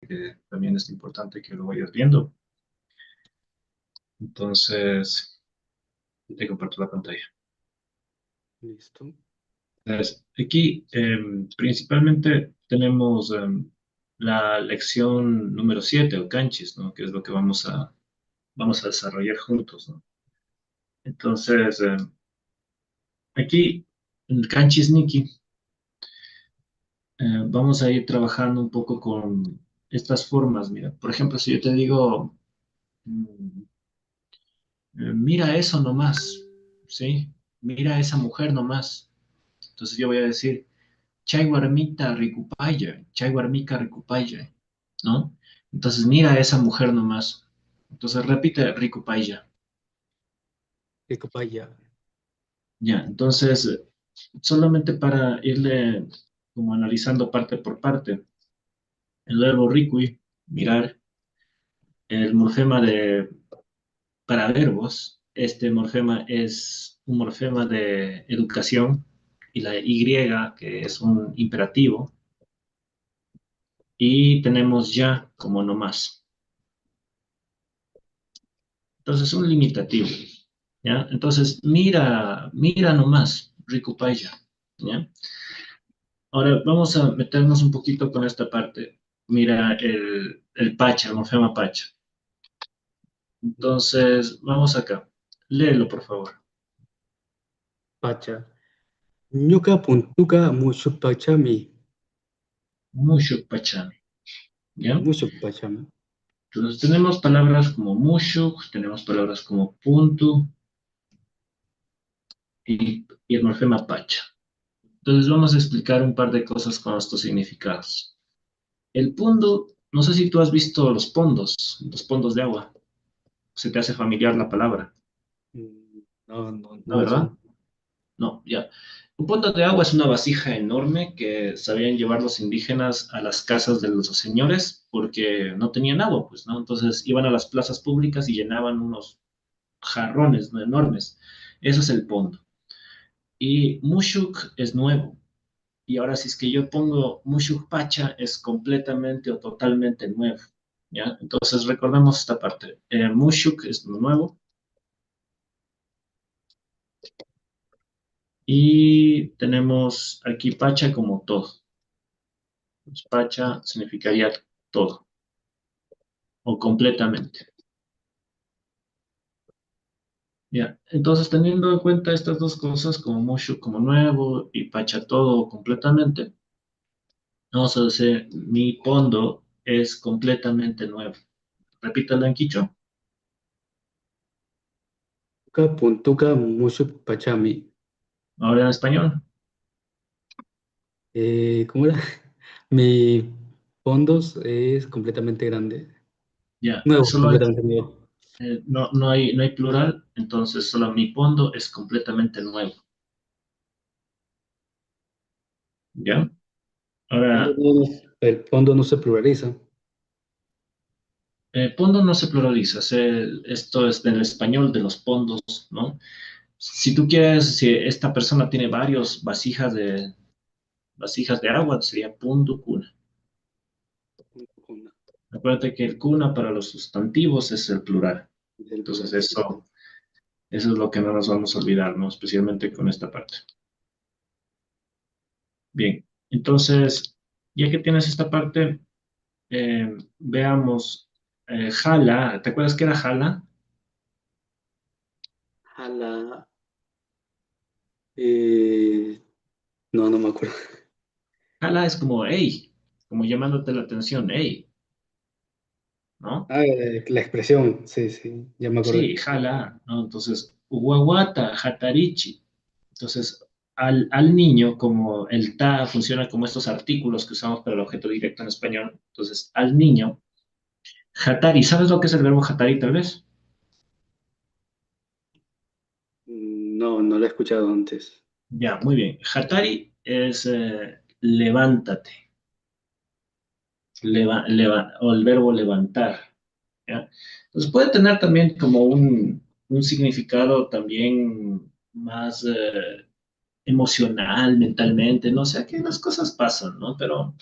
que también es importante que lo vayas viendo. Entonces, te comparto la pantalla. Listo. Entonces, aquí principalmente tenemos la lección número 7 o canchis, ¿no? Que es lo que vamos a desarrollar juntos, ¿no? Entonces, aquí en el canchis Nikki vamos a ir trabajando un poco con estas formas. Mira, por ejemplo, si yo te digo, mm, mira eso nomás, ¿sí? Mira a esa mujer nomás. Entonces yo voy a decir, Chaywarmita Ricupaya, Chaywarmika Ricupaya, ¿no? Entonces mira a esa mujer nomás. Entonces repite Ricupaya. Ecopaya. Ya, entonces solamente para irle como analizando parte por parte. El verbo ricui, mirar, el morfema de para verbos, este morfema es un morfema de educación y la Y, que es un imperativo, y tenemos ya como no más. Entonces, un limitativo, ¿ya? Entonces, mira, mira nomás, Ricupaya, ¿ya? Ahora vamos a meternos un poquito con esta parte. Mira el pacha, el morfema pacha. Entonces, vamos acá. Léelo, por favor. Pacha. Ñuka puntuka mushupachami. Mucho pachami, ¿ya? Mushupachami. Entonces tenemos palabras como mushuk, tenemos palabras como puntu y el morfema pacha. Entonces vamos a explicar un par de cosas con estos significados. El pundu, no sé si tú has visto los pondos de agua. Se te hace familiar la palabra, No, no, ¿no, no me verdad? suena. No, ya. Un pondo de agua es una vasija enorme que sabían llevar los indígenas a las casas de los señores porque no tenían agua, pues, ¿no? Entonces iban a las plazas públicas y llenaban unos jarrones, ¿no? Enormes. Eso es el pondo. Y Mushuk es nuevo. Y ahora si es que yo pongo Mushuk Pacha es completamente o totalmente nuevo. ¿Ya? Entonces recordemos esta parte. Mushuk es lo nuevo y tenemos aquí Pacha como todo. Pues Pacha significaría todo o completamente. ¿Ya? Entonces teniendo en cuenta estas dos cosas como Mushuk como nuevo y Pacha todo completamente, vamos a decir mi pondo es completamente nuevo. Repítalo en quicho. Ñuka puntuka mushupachami. Ahora en español. ¿Cómo era? Mi fondos es completamente grande. Ya, Nuevo, solo hay, completamente nuevo. no hay plural, entonces solo mi pondo es completamente nuevo. ¿Ya? Ahora, El fondo no se pluraliza. pondo no se pluraliza, esto es del español de los pondos, ¿no? Si tú quieres, si esta persona tiene varios vasijas de agua, sería punto cuna. Acuérdate que el cuna para los sustantivos es el plural. Del Entonces plural, sí. eso es lo que no nos vamos a olvidar, ¿no? Especialmente con esta parte. Bien, entonces, ya que tienes esta parte, veamos, jala, ¿te acuerdas qué era jala? Jala. eh, no, no me acuerdo. Jala es como, hey, como llamándote la atención, hey, ¿no? Ah, la expresión, sí, sí, ya me acordé. Sí, jala, ¿no? Entonces, uguaguata, jatarichi. Entonces, al niño, como el ta funciona como estos artículos que usamos para el objeto directo en español, entonces, al niño, jatari, ¿sabes lo que es el verbo jatari tal vez? No, no lo he escuchado antes. Ya, muy bien. Hatari es levántate, o el verbo levantar. ¿Ya? Entonces puede tener también como un significado también más emocional, mentalmente, no sé, que las cosas pasan, ¿no? Pero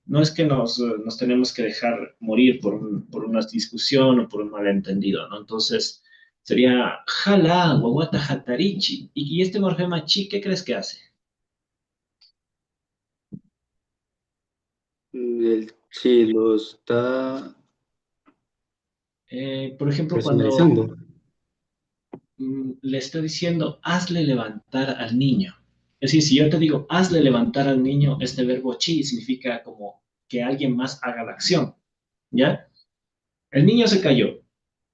No es que nos tenemos que dejar morir por una discusión o por un malentendido, ¿no? Entonces, sería jala, guaguata, hatarichi. Y este morfema chi, ¿qué crees que hace? El chi lo está Por ejemplo, cuando personalizando. le estoy diciendo, hazle levantar al niño. Es decir, si yo te digo, hazle levantar al niño, este verbo chi significa como que alguien más haga la acción, ¿ya? El niño se cayó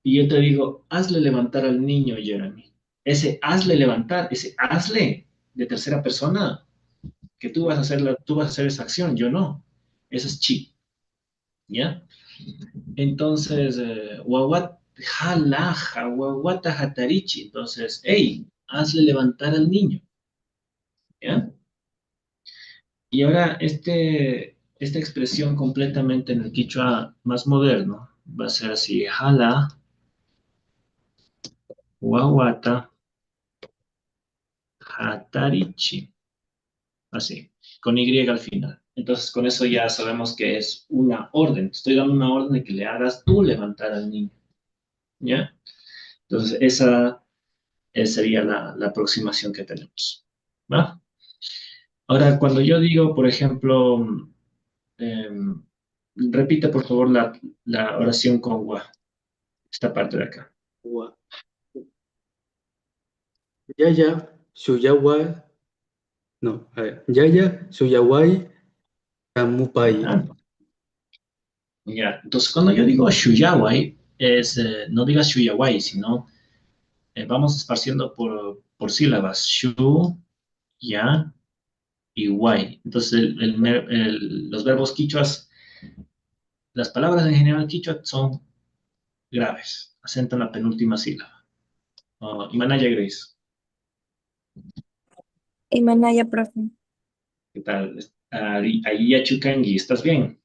y yo te digo, hazle levantar al niño, Jeremy. Ese hazle levantar, ese hazle de tercera persona, que tú vas a hacer esa acción, yo no. Eso es chi, ¿ya? Entonces, wawat jalaja, wawata hatarichi. Entonces, hey, hazle levantar al niño, ¿ya? Y ahora, esta expresión completamente en el quichua más moderno va a ser así, jala, wawata, hatarichi. Así, con Y al final. Entonces, con eso ya sabemos que es una orden. Estoy dando una orden de que le hagas tú levantar al niño, ¿ya? Entonces, esa sería la aproximación que tenemos, ¿va? Ahora, cuando yo digo, por ejemplo, em, repite por favor la oración con wa, esta parte de acá. Wa- Yaya, Shuyawa, no, a ver, Yaya, Shuyawai, Kamupai. ¿Ya? Ya. Entonces, cuando yo digo shuyawai, no digas shuyawai, sino vamos esparciendo por sílabas. Shu, ya y wai. Entonces, los verbos quichuas, las palabras en general quichua son graves, acentan la penúltima sílaba. Imanaya Grace, Imanaya, profe. ¿qué tal? Ahí ya Chukangi, ¿estás bien?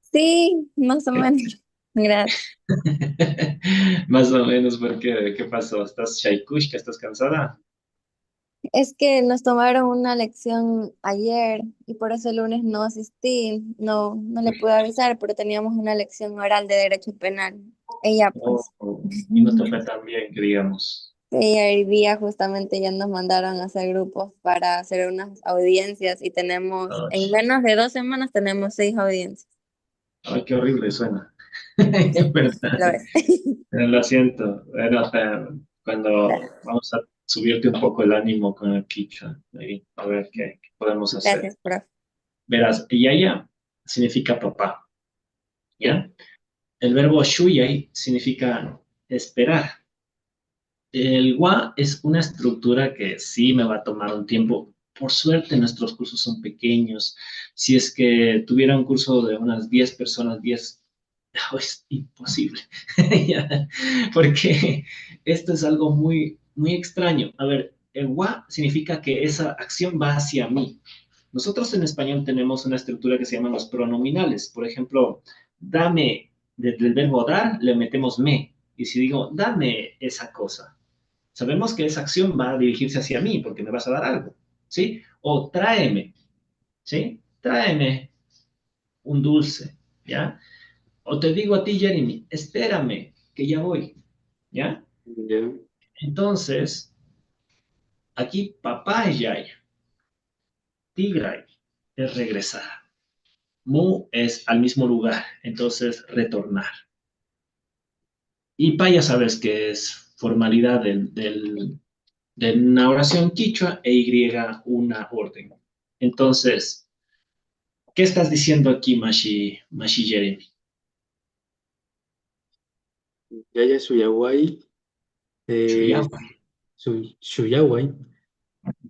Sí, más o menos. Gracias. Más o menos, porque, ¿qué pasó? ¿Estás shaikushka? ¿Estás cansada? Es que nos tomaron una lección ayer y por eso el lunes no asistí. No, no le pude avisar, pero teníamos una lección oral de derecho penal. Ella, No, pues. y no te fue tan bien, que digamos. Y hoy día justamente ya nos mandaron a hacer grupos para hacer unas audiencias y tenemos, en Ay, menos de 2 semanas tenemos 6 audiencias. ay, qué horrible suena. Es verdad. Lo ves. Lo siento. Bueno, cuando vamos a subirte un poco el ánimo con el Kichwa, ahí, a ver qué podemos hacer. Gracias, profe. Verás, yaya significa papá, ¿ya? El verbo shuyai significa esperar. El wa es una estructura que sí me va a tomar un tiempo. Por suerte, nuestros cursos son pequeños. Si es que tuviera un curso de unas 10 personas, 10 es imposible. Ya, porque esto es algo muy, muy extraño. A ver, el wa significa que esa acción va hacia mí. Nosotros en español tenemos una estructura que se llama los pronominales. Por ejemplo, dame, del verbo dar, le metemos me. Y si digo, dame esa cosa, sabemos que esa acción va a dirigirse hacia mí porque me vas a dar algo, ¿sí? O tráeme, ¿sí? Tráeme un dulce, ¿ya? O te digo a ti, Jeremy, espérame, que ya voy, ¿ya? Ya, Entonces, aquí papá es yaya, tigray es regresar, mu es al mismo lugar, entonces retornar. Y pa ya sabes que es formalidad de una oración quichua e y una orden. Entonces, ¿qué estás diciendo aquí, Mashi Jeremy? Yaya, Shuyawai, eh, Chuyama. Shuyawai,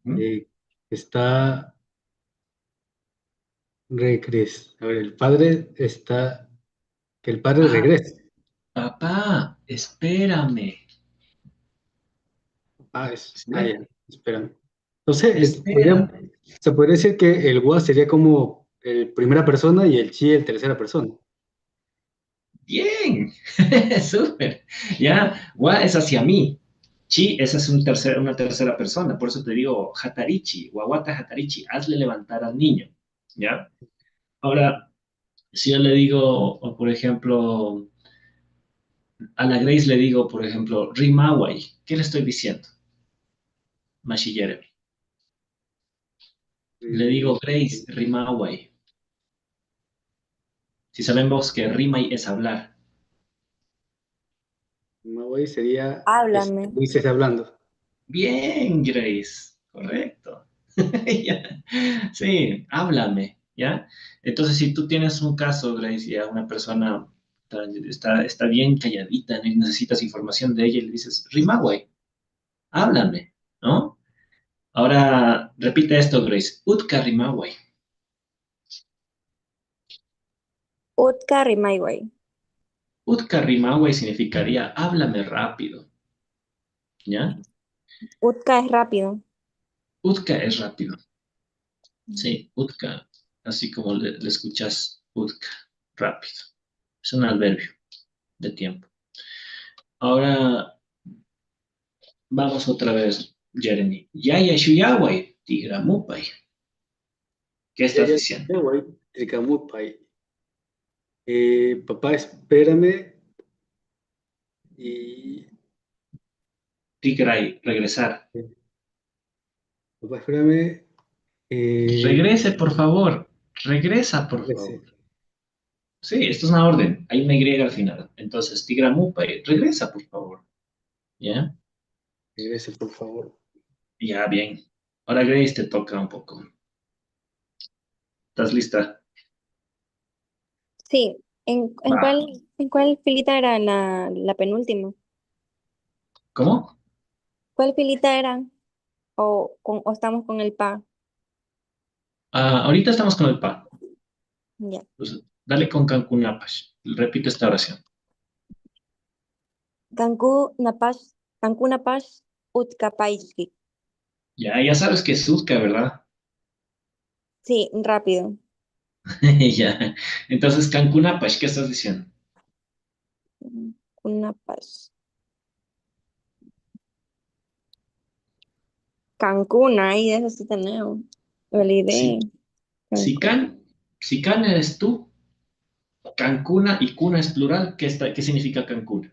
Ujú. eh, está a ver, el padre está, que el padre Ah, regrese. papá, espérame. ¿Sí? Ya, espérame. Entonces, Espérame. se podría decir que el wa sería como el primera persona y el chi el tercera persona. Bien, súper. Ya, wa es hacia mí. Chi, esa es una tercera persona. Por eso te digo hatarichi, wawata hatarichi, hazle levantar al niño. ¿ya? Ahora, si yo le digo, o por ejemplo, a la Grace le digo, por ejemplo, Rimawai, ¿qué le estoy diciendo? Mashillere. Le digo, Eh, Grace, Rimawai. Si sabemos que Rimai es hablar. Mawai sería, Háblame. dices hablando. Bien, Grace, correcto. Ya. Sí, háblame, ¿ya? Entonces, si tú tienes un caso, Grace, y a una persona está bien calladita, necesitas información de ella y le dices, Rimawai, háblame, ¿no? Ahora, repite esto, Grace. Utka Rimawai. Utka Rimaiway. Utka Rimawai significaría háblame rápido, ¿ya? Utka es rápido. Utka es rápido. Sí, Utka, así como le escuchas Utka, rápido. Es un adverbio de tiempo. Ahora vamos otra vez, Jeremy. Yaya Shuyawai, Tigramupai. ¿Qué Ya, estás ya, diciendo? ya, güey. Tricamupai. Papá, espérame. Y Tigray, regresar. papá, espérame. Regrese, por favor. Regresa, por favor. Regrese, Sí, esto es una orden. Hay una Y al final. Entonces, Tigramupai, regresa, por favor. ¿Ya? regrese, por favor. Ya, bien. Ahora, Grace, te toca un poco. ¿Estás lista? Sí. Va. En cuál filita era la penúltima? ¿Cómo? ¿Cuál filita era? O estamos con el pa. Ahorita estamos con el pa. Ya. Pues, dale con Cancún Apache. Repite esta oración. Cancún Napash Utkapaiski. Ya sabes que es Sudka, ¿verdad? Sí, rápido. Ya. Entonces, Cancún Apache, ¿qué estás diciendo? Cancún Napash. Cancún, ahí de eso sí tenemos. Me olvidé. Si, si Cancún. Can, si Can eres tú, Cancuna y Cuna es plural, ¿qué significa Cancún?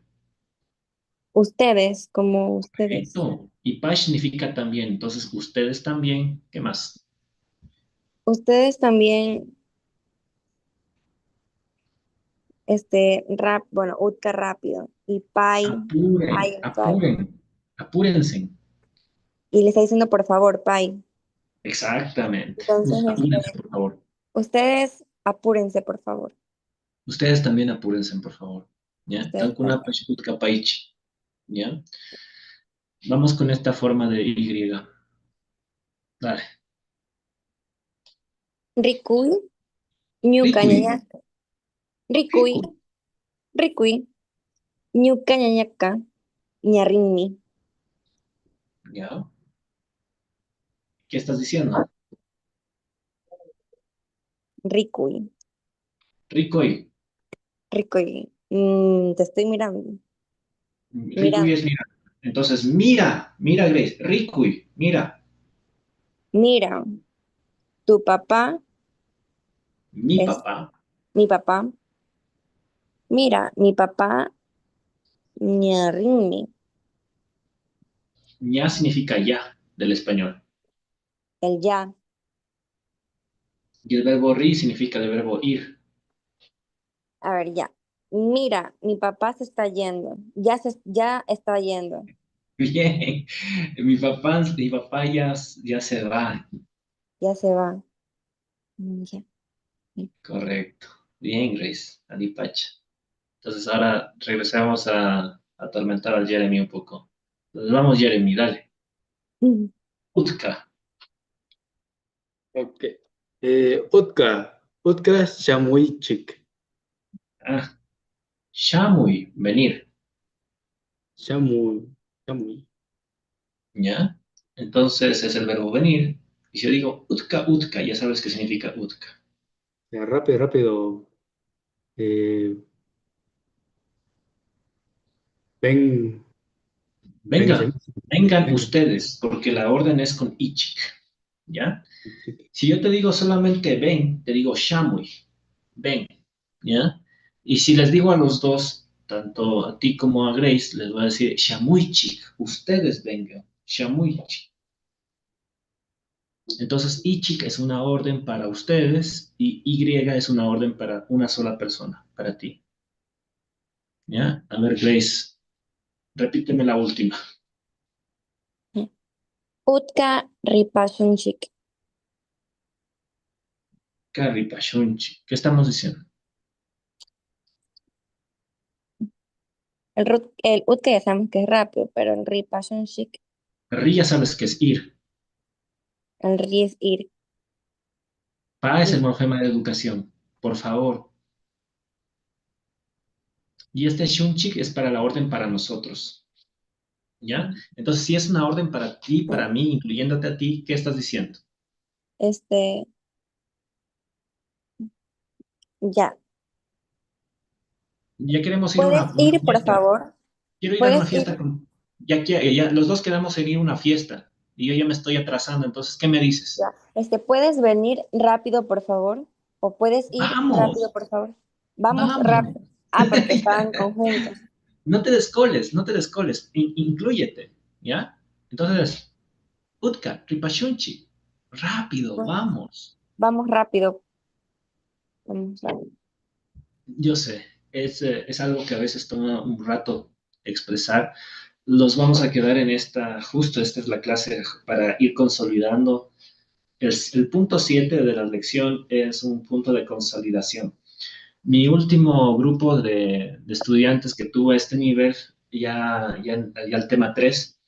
Ustedes, como ustedes. Perfecto. Y Pash significa también. Entonces, ustedes también. ¿Qué más? Ustedes también, bueno, Utka rápido. Y Apuren, Pai en Pai. apuren, apúrense. Y le está diciendo por favor, Pai. Exactamente. Entonces, Apúrense, por favor. ustedes apúrense, por favor. Ustedes también apúrense, por favor. ¿Ya? Ustedes Cancún también. Apache Utkapaichi. ¿Ya? Vamos con esta forma de Y. Dale. Rikuy, ñuka Rikui. ñañaca. Rikuy, Rikui. rikuy, ñuka ñañaca, ñarrini. ¿Ya? ¿Qué estás diciendo? Rikuy, Rikui. rikuy. Te estoy mirando. Rikui Mira, es mira. Entonces, mira, mira, Grace. Rikui, mira. mira, tu papá Mi es papá. mi papá. Mira, mi papá ñarrini. Ya significa ya del español. El ya. Y el verbo ri significa el verbo ir. A ver, ya. Mira, mi papá se está yendo. Ya está yendo. Bien. Mi papá ya se va. Ya se va. Ya. Correcto. Bien, Grace. Adipacha. Entonces ahora regresamos a atormentar al Jeremy un poco. Entonces vamos, Jeremy, dale. Utka. Ok. Otka Shamuichik. Ah, Shamui, venir. Shamu, Shamui. ¿Ya? Entonces es el verbo venir. Y si yo digo utka, utka, ya sabes qué significa utka. Ya, rápido, rápido. Eh, ven, ven hacia Venga, mí. vengan Venga. ustedes, porque la orden es con ichik. ¿Ya? Si yo te digo solamente ven, te digo shamuy, ven, ¿ya? Y si les digo a los dos, tanto a ti como a Grace, les voy a decir shamuichi, ustedes vengan, shamuichi. Entonces, ichik es una orden para ustedes y Y es una orden para una sola persona, para ti, ¿ya? A ver, Grace, repíteme la última. Utka ripashunchik. Carri pashunchi. ¿Qué estamos diciendo? El utka ya sabemos que es rápido, pero el ripashunchik, Ri ya sabes que es ir. el ri es ir. Pa es el Y morfema de educación. Por favor. Y este shunchik es para la orden para nosotros. ¿Ya? Entonces, si es una orden para ti, para mí, incluyéndote a ti, ¿qué estás diciendo? este, ya. Ya queremos ir a ¿Puedes una ir, por fiesta. favor? Quiero ir a una ¿Puedes ir? fiesta con... Ya, los dos quedamos en ir a una fiesta. Y yo ya me estoy atrasando. Entonces, ¿qué me dices? Ya. ¿Puedes venir rápido, por favor? ¿O puedes ir rápido, Vamos, por favor? Vamos vamos. rápido. Ah, porque estaban conjuntos. No te descoles, no te descoles. Inclúyete, ¿ya? Entonces, Utka, Ripashunchi, rápido, vamos. Vamos rápido. Vamos rápido. Yo sé, es algo que a veces toma un rato expresar. Los vamos a quedar en justo esta es la clase para ir consolidando. El punto 7 de la lección es un punto de consolidación. Mi último grupo de estudiantes que tuvo este nivel, ya el tema 3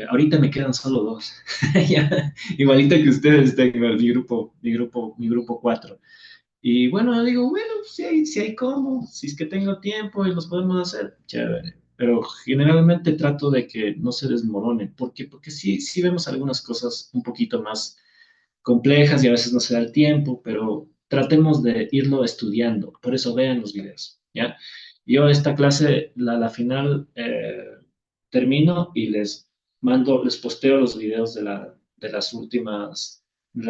ahorita me quedan solo dos. Igualito que ustedes tengo mi grupo 4. Y bueno, digo, bueno, si hay cómo, si es que tengo tiempo y los podemos hacer, chévere. Pero generalmente trato de que no se desmoronen. ¿Por qué? Porque sí vemos algunas cosas un poquito más complejas y a veces no se da el tiempo, pero tratemos de irlo estudiando. Por eso vean los videos, ¿ya? Yo esta clase, la final, termino y les posteo los videos de la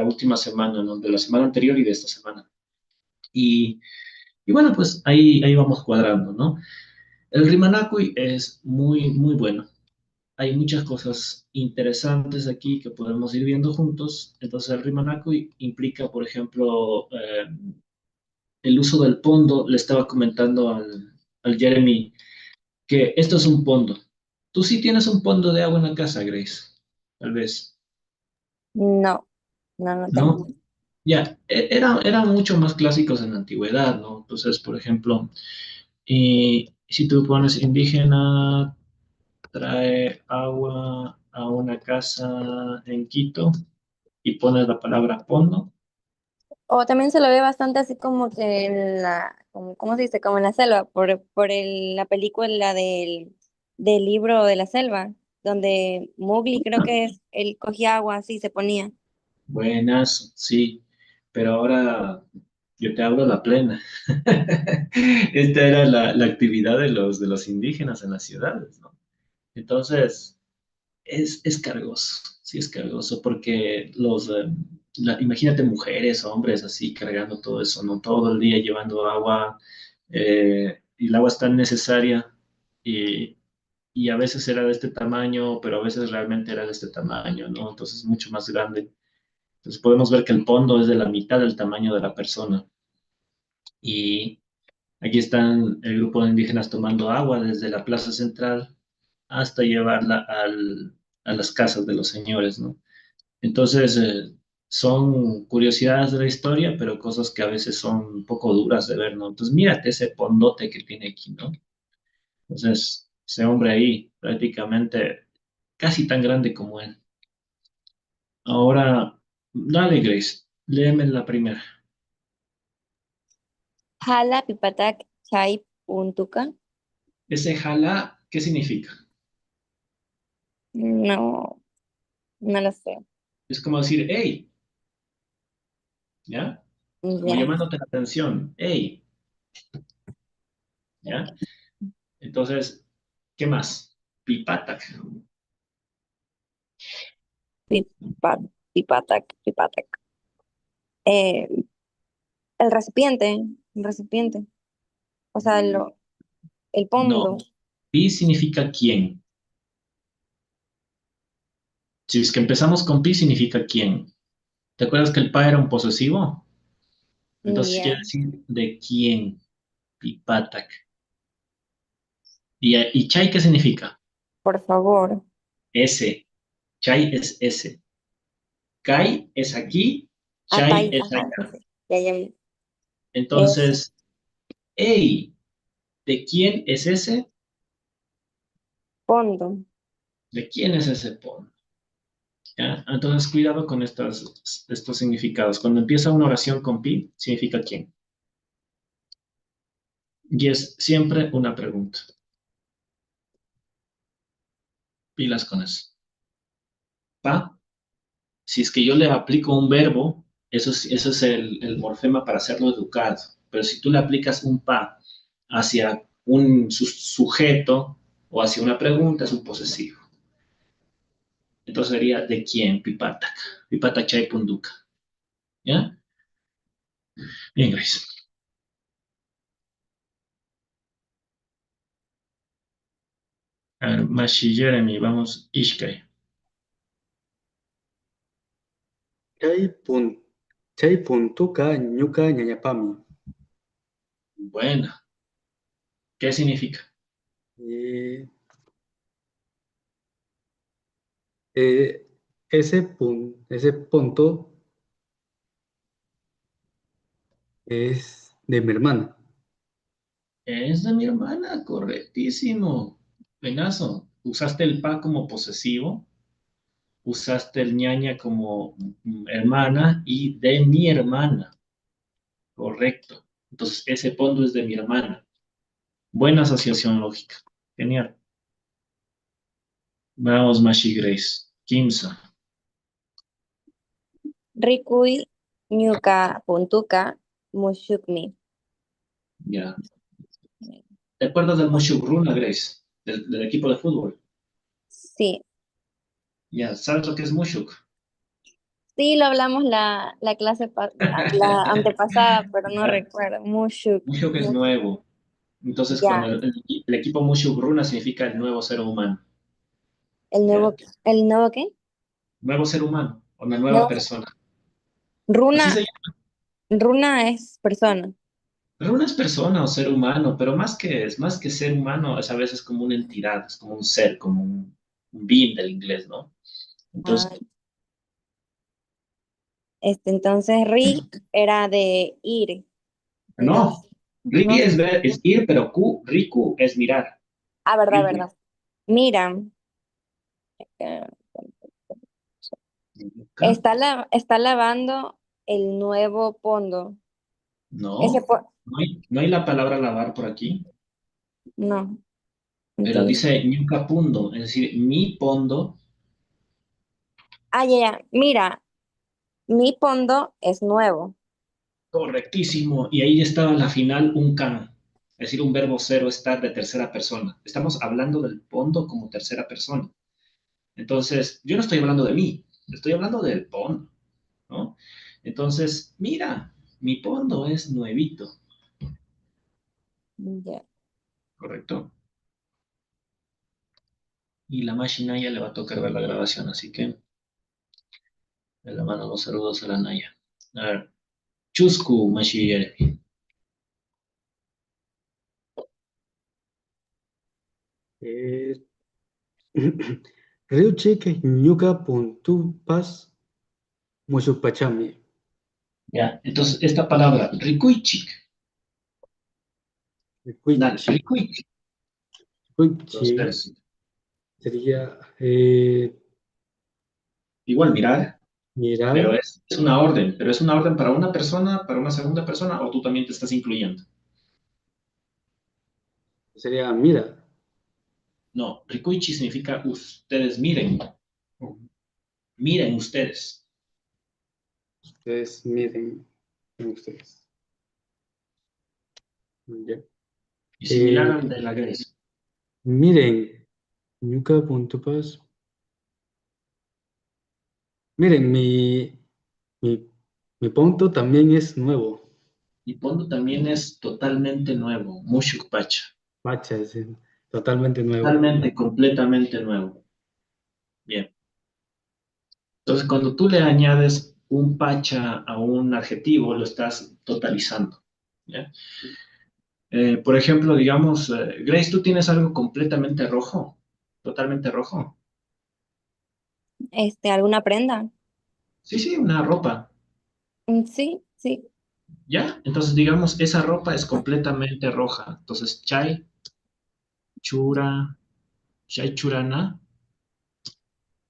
última semana, ¿no? De la semana anterior y de esta semana. Y, y bueno, pues ahí vamos cuadrando, ¿no? El Rimanakui es muy, muy bueno. Hay muchas cosas interesantes aquí que podemos ir viendo juntos. Entonces, el Rimanakui implica, por ejemplo, el uso del pondo. Le estaba comentando al Jeremy que esto es un pondo. Tú sí tienes un pondo de agua en la casa, Grace, tal vez, No, no tengo. ¿no? Ya, eran mucho más clásicos en la antigüedad, ¿no? Entonces, por ejemplo, y si tú pones indígena, trae agua a una casa en Quito y pones la palabra pondo, O también se lo ve bastante así como que ¿cómo se dice? Como en la selva, la película del libro de la selva, donde Mowgli creo que es, él cogía agua así, se ponía. buenas, sí, pero ahora yo te hablo la plena. Esta era la actividad de los indígenas en las ciudades, ¿no? Entonces, es cargoso, sí es cargoso, porque imagínate mujeres, hombres así cargando todo eso, ¿no? Todo el día llevando agua, y el agua es tan necesaria, y, y a veces era de este tamaño, pero a veces realmente era de este tamaño, ¿no? Entonces, mucho más grande. Entonces, podemos ver que el fondo es de la mitad del tamaño de la persona. Y aquí están el grupo de indígenas tomando agua desde la plaza central hasta llevarla a las casas de los señores, ¿no? Entonces, son curiosidades de la historia, pero cosas que a veces son un poco duras de ver, ¿no? Entonces, mírate ese pondote que tiene aquí, ¿no? Entonces, ese hombre ahí, prácticamente casi tan grande como él. Ahora, dale, Grace, léeme la primera. Jala pipatak chai puntuka. Ese jala, ¿qué significa? No, no lo sé. Es como decir, hey, ¿ya? Como Ya. llamándote la atención, hey, ¿ya? Entonces, ¿qué más? Pipatak. Pipat. Pipatak, pipatak. Eh, el recipiente, o sea, el No. pondo. Pi significa quién. Si es que empezamos con pi, significa quién. ¿Te acuerdas que el pa era un posesivo? Entonces quiere Ya, decir de quién. Pipatak. ¿Y chai qué significa? por favor. S. Chai es S. Kai es aquí, chai Atay, es ajá, sí, allá. sí. Ya, ya vi. Eso, Entonces, hey, ¿de quién es ese? pondo. ¿De quién es ese pon? ¿Ya? Entonces, cuidado con estos significados. Cuando empieza una oración con pi, significa quién. Y es siempre una pregunta. Pilas con eso. Pa, si es que yo le aplico un verbo, eso es el morfema para hacerlo educado. Pero si tú le aplicas un pa hacia un sujeto o hacia una pregunta, es un posesivo. Entonces sería de quién, Pipatak. Pipatak Chay Punduka. ¿Ya? Bien, Grace. A ver, Mashi Jeremy, vamos, Ishkai. Chay pun, chay puntuka ñuka ñañapami. Buena. ¿Qué significa? Y, eh, ese punto es de mi hermana. Es de mi hermana, correctísimo. Buenazo. Usaste el pa como posesivo, usaste el ñaña como hermana y de mi hermana. Correcto. Entonces, ese pondo es de mi hermana. Buena asociación lógica. Genial. Vamos, Mashi Grace. Kimsa. Rikuy, ñuka, puntuka, mushukmi. Ya. ¿Te acuerdas del Mushuk Runa, Grace? Del equipo de fútbol. Sí, Ya, ¿sabes lo que es Mushuk? sí, lo hablamos la clase, la antepasada, pero no Ya, recuerdo. Mushuk, Mushuk es nuevo. Entonces, cuando ya, el equipo Mushuk Runa significa el nuevo ser humano. ¿Ya? ¿el nuevo qué? Nuevo ser humano, o una nueva Nuevo, persona. Así runa, se llama. runa es persona. Runa es persona o ser humano, pero más que ser humano, es a veces como una entidad, es como un ser, como un being del inglés, ¿no? Ah, Entonces, entonces Ri era de ir. no. Entonces, Ri no, es, es ir, pero Riku es mirar. verdad, Riku. verdad. Mira, eh, ¿Nunca? está lavando el nuevo pondo. Ese No. po- No hay la palabra lavar por aquí. no, Pero entonces. dice ñuca pundo, es decir, mi pondo, Ah, ya, ya. Mira, mi pondo es nuevo. correctísimo, y ahí estaba la final un can, es decir, un verbo cero estar de tercera persona. Estamos hablando del pondo como tercera persona. Entonces, yo no estoy hablando de mí, estoy hablando del pondo, ¿no? Entonces, mira, mi pondo es nuevito, Ya. ¿correcto? Y la máquina ya le va a tocar ver la grabación, así que le mando los saludos a la Naya. A ver, Chusku, Mashi. Eh, Ryuchik ñuka puntupas mushukpachami. Ya, entonces esta palabra, rikuichik, dale, Rikuichi, rikuichik, rikuichi entonces, sería igual mirar, pero mirar, es una orden, pero es una orden para una persona, para una segunda persona, o tú también te estás incluyendo. sería mira. No, rikuichi significa ustedes miren, miren ustedes. Ustedes miren ustedes. Ya. Y similar Eh, al de la Grace. miren, ñuka puntupas Miren, mi, mi punto también es nuevo. Y Pondo también es totalmente nuevo, Mushuk Pacha. Pacha, es totalmente nuevo. Totalmente, completamente nuevo. Bien. Entonces, cuando tú le añades un Pacha a un adjetivo, lo estás totalizando. ¿Ya? Por ejemplo, digamos, Grace, tú tienes algo completamente rojo, totalmente rojo. ¿Alguna prenda? Sí, sí, una ropa. Sí, sí. ¿Ya? Entonces, digamos, esa ropa es completamente roja. Entonces, chura, chai churana,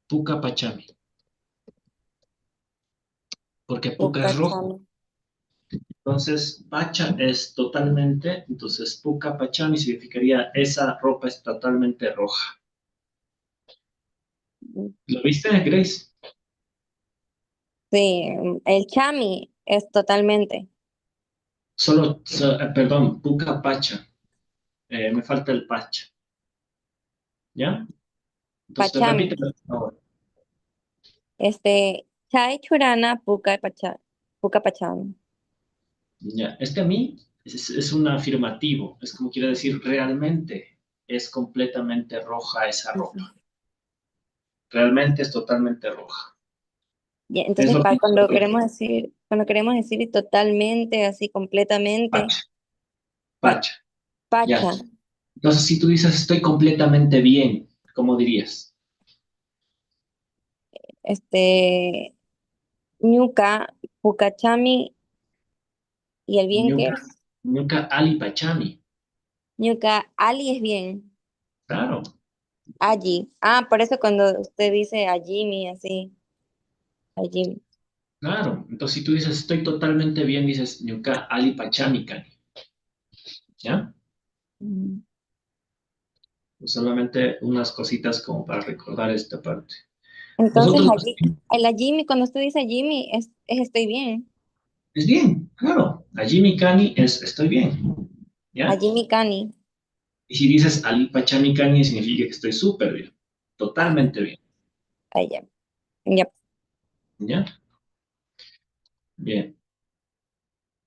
puka pachami. Porque puka es rojo. Pocachami. Entonces, pacha es totalmente, entonces, puka pachami significaría esa ropa es totalmente roja. ¿Lo viste, Grace? Sí, el chami es totalmente. Perdón, puka pacha. Me falta el pacha. ¿Ya? Entonces, Pachami. repítelo, por favor. Chai churana puka pachami. Ya, a mí es un afirmativo, es como quiere decir realmente es completamente roja esa ropa, Ujú. realmente es totalmente roja. Ya, Es entonces, lo mismo cuando queremos decir totalmente, así completamente, pacha, pa- pacha, ya. pacha. Entonces, si tú dices estoy completamente bien, ¿cómo dirías? Este, ñuka, pukachami, ¿y el bien qué Ñuka, es? ñuka ali pachami, Ñuka, Ali es bien. claro, Allí. Ah, por eso cuando usted dice a Jimmy, así, a Jimmy. claro. Entonces, si tú dices estoy totalmente bien, dices ñuka ali pachami kani, ¿ya? Mm. Solamente unas cositas como para recordar esta parte. Entonces, Nosotros allí, a Jimmy, cuando usted dice Jimmy, es estoy bien. es bien, claro. Allí mi cani es estoy bien, A ¿ya? Jimmy Cani. Y si dices Ali Pachami Cani, significa que estoy súper bien, Ah, totalmente bien, allá. Ya. ¿ya? Bien.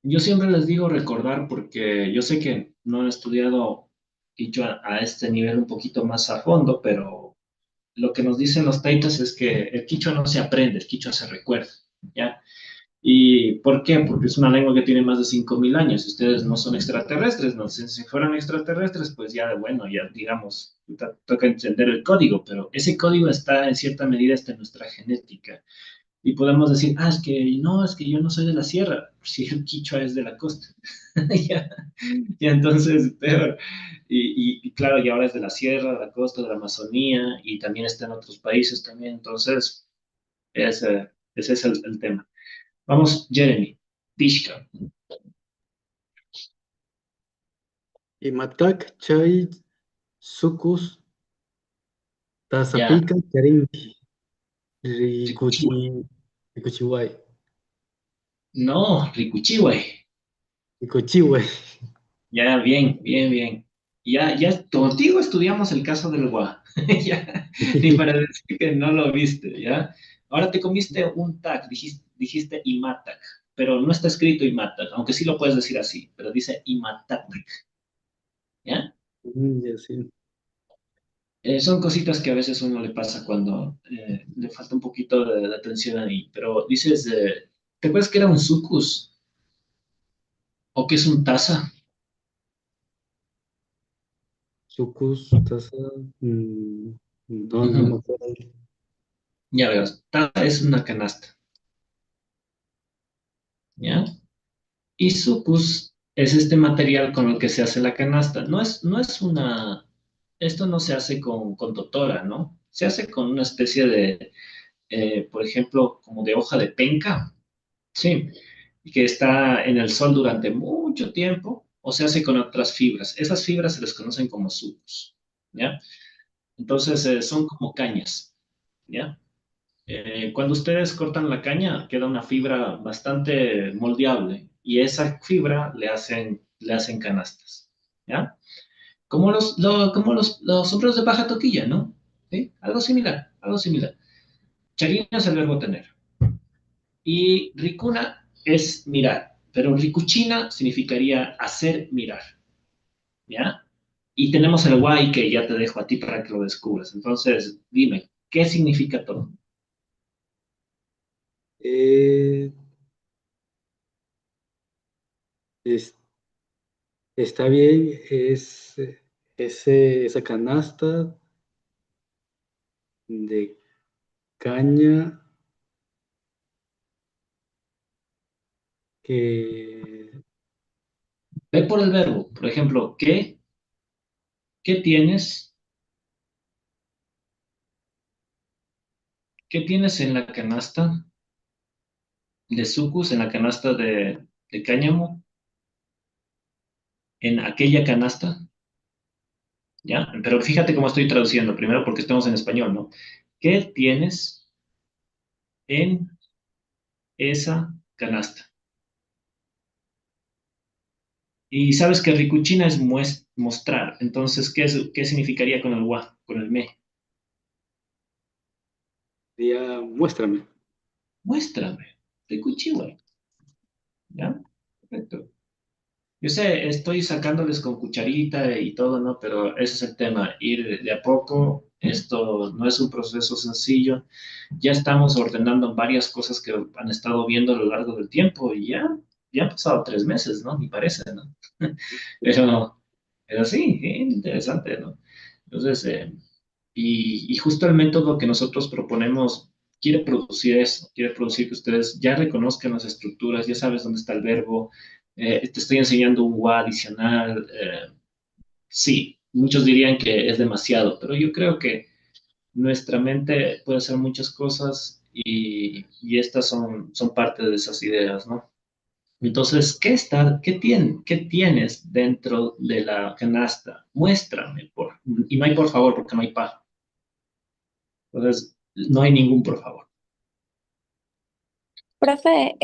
Yo siempre les digo recordar porque yo sé que no han estudiado quichua a este nivel un poquito más a fondo, pero lo que nos dicen los taitas es que el quichua no se aprende, el quichua se recuerda, ¿ya? ¿Y por qué? Porque es una lengua que tiene más de 5.000 años. Ustedes no son extraterrestres, ¿no? Si fueran extraterrestres, pues ya, bueno, ya digamos, toca entender el código, pero ese código está en cierta medida hasta en nuestra genética. Y podemos decir, es que no, es que yo no soy de la sierra, si el quichua es de la costa. Ya, ya, entonces, peor. Y claro, y ahora es de la sierra, de la costa, de la Amazonía, y también está en otros países también. Entonces, ese es el tema. Vamos, Jeremy, Tishka. Imatak, Chay, Sucus, Ya, Tasapika, Charinki, Rikuchiwa. Rikuchi, Rikuchiwai, No, Rikuchiwe. Rikuchiwe. Ya, bien, bien, bien. Ya, contigo estudiamos el caso del Gua. Ya, ni para decir que no lo viste, ¿ya? Ahora te comiste un tag, dijiste Imatak, pero no está escrito Imatak, aunque sí lo puedes decir así, pero dice Imatak, ¿ya? Ya sí. Son cositas que a veces uno le pasa cuando le falta un poquito de atención ahí, pero dices, ¿te acuerdas que era un sucus o que es un taza? Sucus, Tasa, no me Ujú. acuerdo. Ya verás, taza es una canasta, ¿ya? Y sucus es este material con el que se hace la canasta. No es esto no se hace con totora, ¿no? Se hace con una especie de, por ejemplo, como de hoja de penca, sí, y que está en el sol durante mucho tiempo, o se hace con otras fibras. Esas fibras se les conocen como sucus, ¿ya? Entonces, son como cañas, ¿ya? Cuando ustedes cortan la caña, queda una fibra bastante moldeable y esa fibra le hacen canastas, ¿ya? Como los sombreros de paja toquilla, ¿no? ¿Sí? Algo similar, algo similar. Charina es el verbo tener. Y ricuna es mirar, pero ricuchina significaría hacer mirar, ¿ya? Y tenemos el guay que ya te dejo a ti para que lo descubras. Entonces, dime, ¿qué significa todo? Eh, es- Está bien, esa canasta de caña que Ve por el verbo, por ejemplo, ¿qué tienes? ¿Qué tienes en la canasta de sucus, en la canasta de cáñamo, en aquella canasta? ¿Ya? Pero fíjate cómo estoy traduciendo, primero porque estamos en español, ¿no? ¿Qué tienes en esa canasta? Y sabes que ricuchina es mostrar, entonces, ¿qué significaría con el wa, con el me? sería muéstrame. Muéstrame, ricuchiwa, ¿ya? Perfecto. Yo sé, estoy sacándoles con cucharita y todo, ¿no? Pero ese es el tema, ir de a poco. Esto no es un proceso sencillo. Ya estamos ordenando varias cosas que han estado viendo a lo largo del tiempo y ya han pasado 3 meses, ¿no? Me parece, ¿no? Pero sí, interesante, ¿no? Entonces, y justo el método que nosotros proponemos quiere producir eso, quiere producir que ustedes ya reconozcan las estructuras, ya sabes dónde está el verbo, te estoy enseñando un wa adicional. Sí, muchos dirían que es demasiado, pero yo creo que nuestra mente puede hacer muchas cosas y estas son parte de esas ideas, ¿no? Entonces, ¿qué tienes dentro de la canasta? Muéstrame, y no hay por favor, porque no hay pa. Entonces, no hay ningún por favor. Profe,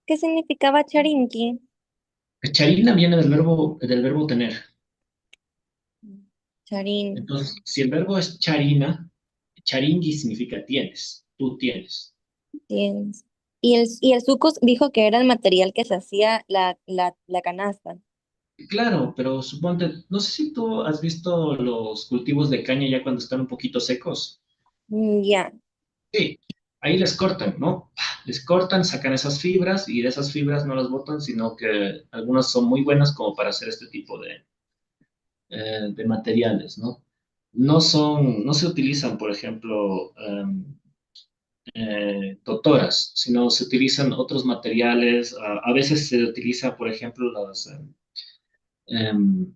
¿qué significaba charinqui? Charina viene del verbo tener. Charín, Entonces, si el verbo es charina, charingui significa tienes, tú tienes. tienes. Y el sucus dijo que era el material que se hacía la canasta. Claro, pero suponte, no sé si tú has visto los cultivos de caña ya cuando están un poquito secos. Ya, Sí, ahí les cortan, ¿no? Les cortan, sacan esas fibras y de esas fibras no las botan, sino que algunas son muy buenas como para hacer este tipo de materiales, ¿no? No se utilizan, por ejemplo, totoras, sino se utilizan otros materiales. A veces se utiliza, por ejemplo, em,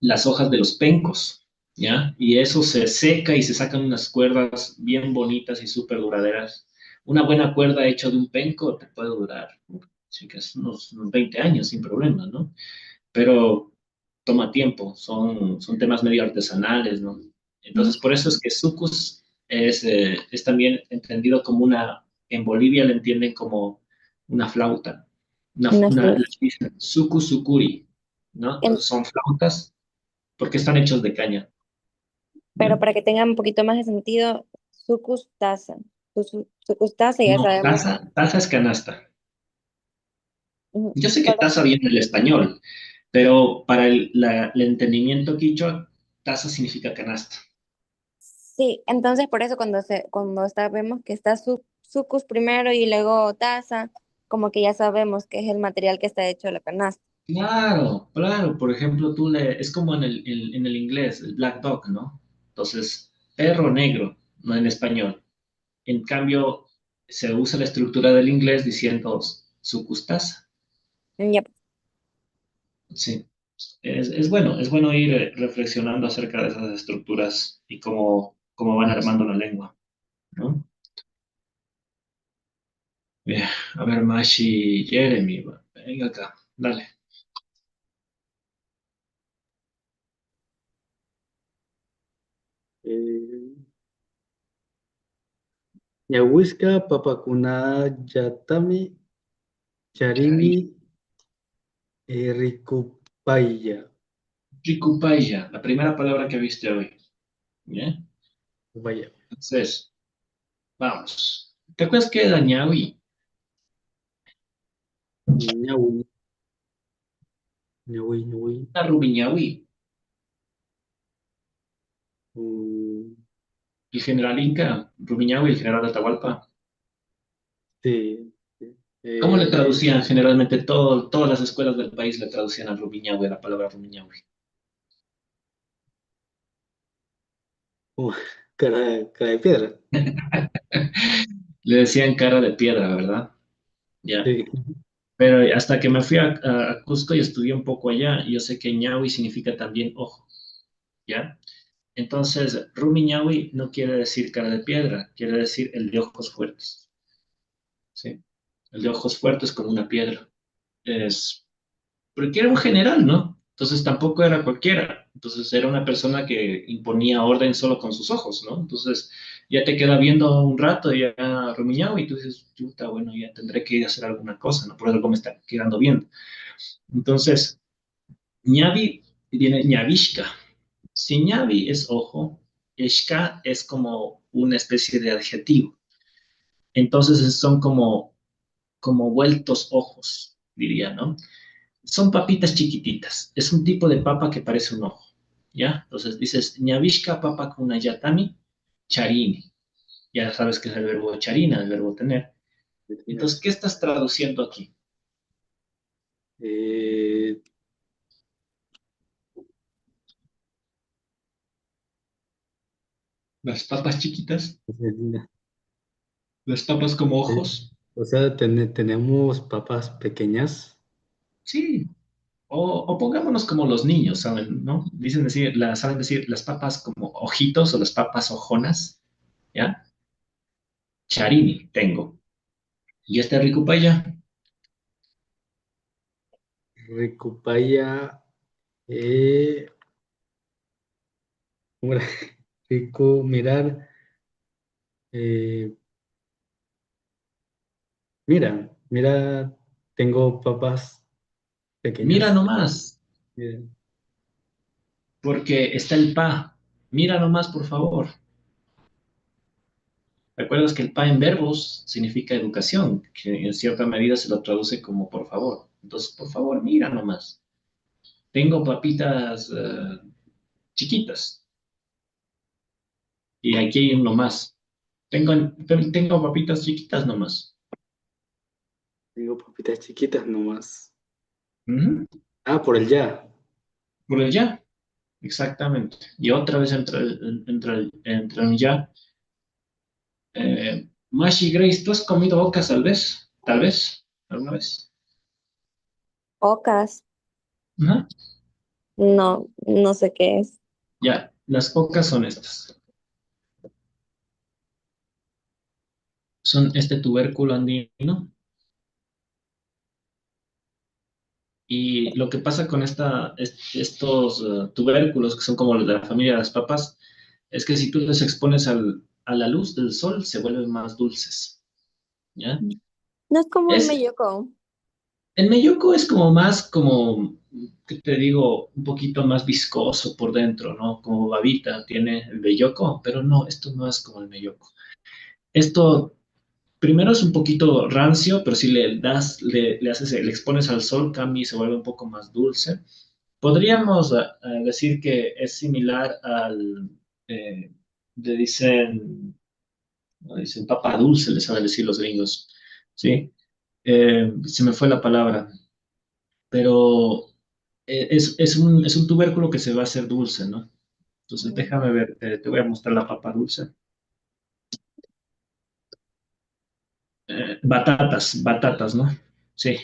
las hojas de los pencos, ¿ya? Y eso se seca y se sacan unas cuerdas bien bonitas y súper duraderas. Una buena cuerda hecha de un penco te puede durar, sí, que es unos 20 años sin problema, ¿no? Pero toma tiempo, son temas medio artesanales, ¿no? mm, Entonces, por eso es que sucus es también entendido como en Bolivia le entienden como una flauta, una flor. les dicen suku sukuri, ¿no? En- Entonces son flautas porque están hechos de caña, pero ¿ya? para que tenga un poquito más de sentido, sucus taza. Sucus taza, ya No, sabemos. taza es canasta. Ujú. Yo sé que Pero taza viene del español, pero para el entendimiento quichua, taza significa canasta. sí, entonces por eso vemos que está sucus primero y luego taza, como que ya sabemos que es el material que está hecho la canasta. Claro, claro. Por ejemplo, es como en el inglés, el black dog, ¿no? Entonces, perro negro, no en español. En cambio, se usa la estructura del inglés diciendo su custaza. Ya, Sí. Es bueno ir reflexionando acerca de esas estructuras y cómo van armando la lengua, ¿no? Bien, a ver, Mashi, Jeremy, venga acá, dale. Eh, Yahuisca, Papacuna, Yatami, Charini, Ricupaya. Ricupaya, la primera palabra que viste hoy. Bien, Vaya. entonces, vamos. ¿Te acuerdas que era ñawi? Ñahui, ñahui, ñahui. Una rubiñahui. Mm, El general Inca, Rumiñahui, el general de Atahualpa. sí. Sí. ¿Cómo le traducían generalmente todas las escuelas del país le traducían a Rumiñahui, a la palabra Rumiñahui? Uh, cara de piedra. Le decían cara de piedra, ¿verdad? Ya. Sí. Pero hasta que me fui a Cusco y estudié un poco allá, yo sé que ñahui significa también ojo, ¿ya? Entonces, Rumiñahui no quiere decir cara de piedra, quiere decir el de ojos fuertes, ¿sí? El de ojos fuertes como una piedra. Es, porque era un general, ¿no? Entonces tampoco era cualquiera. Entonces era una persona que imponía orden solo con sus ojos, ¿no? Entonces ya te queda viendo un rato y ya Rumiñahui y tú dices, chuta, bueno, ya tendré que ir a hacer alguna cosa, ¿no? Por algo me está quedando viendo. Entonces, ñavi viene ñavishka. Si ñavi es ojo, ishka es como una especie de adjetivo. Entonces son como vueltos ojos, diría, ¿no? Son papitas chiquititas. Es un tipo de papa que parece un ojo, ¿ya? Entonces dices, ñavishka papa kunayatami charini. Ya sabes que es el verbo charina, el verbo tener. Entonces, ¿qué estás traduciendo aquí? Eh, Las papas chiquitas, las papas como ojos. o sea, tenemos papas pequeñas. Sí, o pongámonos como los niños, ¿saben? ¿No? Dicen decir, saben decir las papas como ojitos o las papas ojonas, ¿ya? Charini tengo. Y este ricupaya, Ricupaya, eh, ¿cómo era? Rico, mirar, eh, mira, tengo papas mira pequeñas. nomás, Mira, porque está el pa. Mira nomás, por favor. ¿Recuerdas que el pa en verbos significa educación? Que en cierta medida se lo traduce como por favor. Entonces, por favor, mira nomás. Tengo papitas chiquitas y aquí hay uno más. Tengo, tengo papitas chiquitas nomás. tengo papitas chiquitas nomás. Ujú. Ah, por el ya. Por el ya, exactamente. Y otra vez entra el ya. Mashi Grace, ¿tú has comido ocas tal vez? Tal vez, alguna vez. Ocas, Ajá. no, no sé qué es. Ya, las ocas son estas. Son este tubérculo andino. Y lo que pasa con estos tubérculos, que son como los de la familia de las papas, es que si tú les expones a la luz del sol, se vuelven más dulces. ¿Ya? No es como el Es, melloco. el melloco es como más, como, ¿qué te digo? Un poquito más viscoso por dentro, ¿no? Como babita tiene el melloco, pero no, esto no es como el melloco. Esto primero es un poquito rancio, pero si le das, le haces, le expones al sol, cambia y se vuelve un poco más dulce. Podríamos decir que es similar eh, le dicen, no, dicen papa dulce, les saben decir los gringos, ¿sí? Se me fue la palabra, pero es un tubérculo que se va a hacer dulce, ¿no? Entonces déjame ver, te voy a mostrar la papa dulce. Batatas, ¿no? Sí.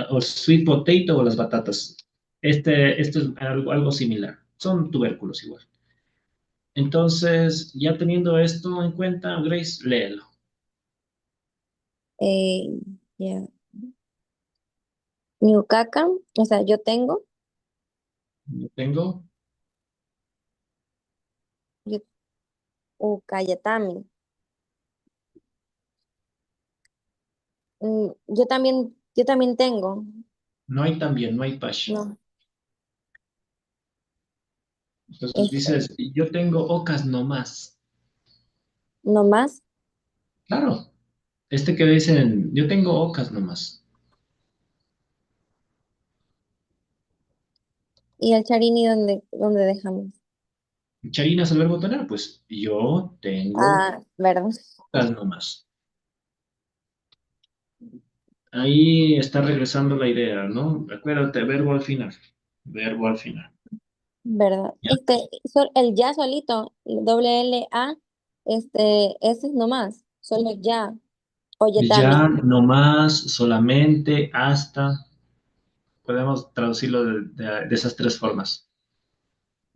O sweet potato o las batatas. Esto es algo similar. Son tubérculos igual. Entonces, ya teniendo esto en cuenta, Grace, léelo. Eh, ya. Ñucaca, o sea, yo tengo, Yo tengo, yo, Ucayatami. Yo también tengo, no hay también, no hay pash. no, Entonces este, dices, yo tengo ocas nomás. no más, Claro, Este que dicen, yo tengo ocas nomás. ¿Y el charini dónde dejamos? Charina es el verbo tener, pues yo tengo Ah, ¿verdad? ocas nomás. Ahí está regresando la idea, ¿no? Acuérdate, verbo al final. Verbo al final. ¿Verdad? ¿Ya? El ya solito, doble L A, ese es nomás, solo ya, o ya Ya, también. nomás, solamente, hasta. Podemos traducirlo de esas tres formas.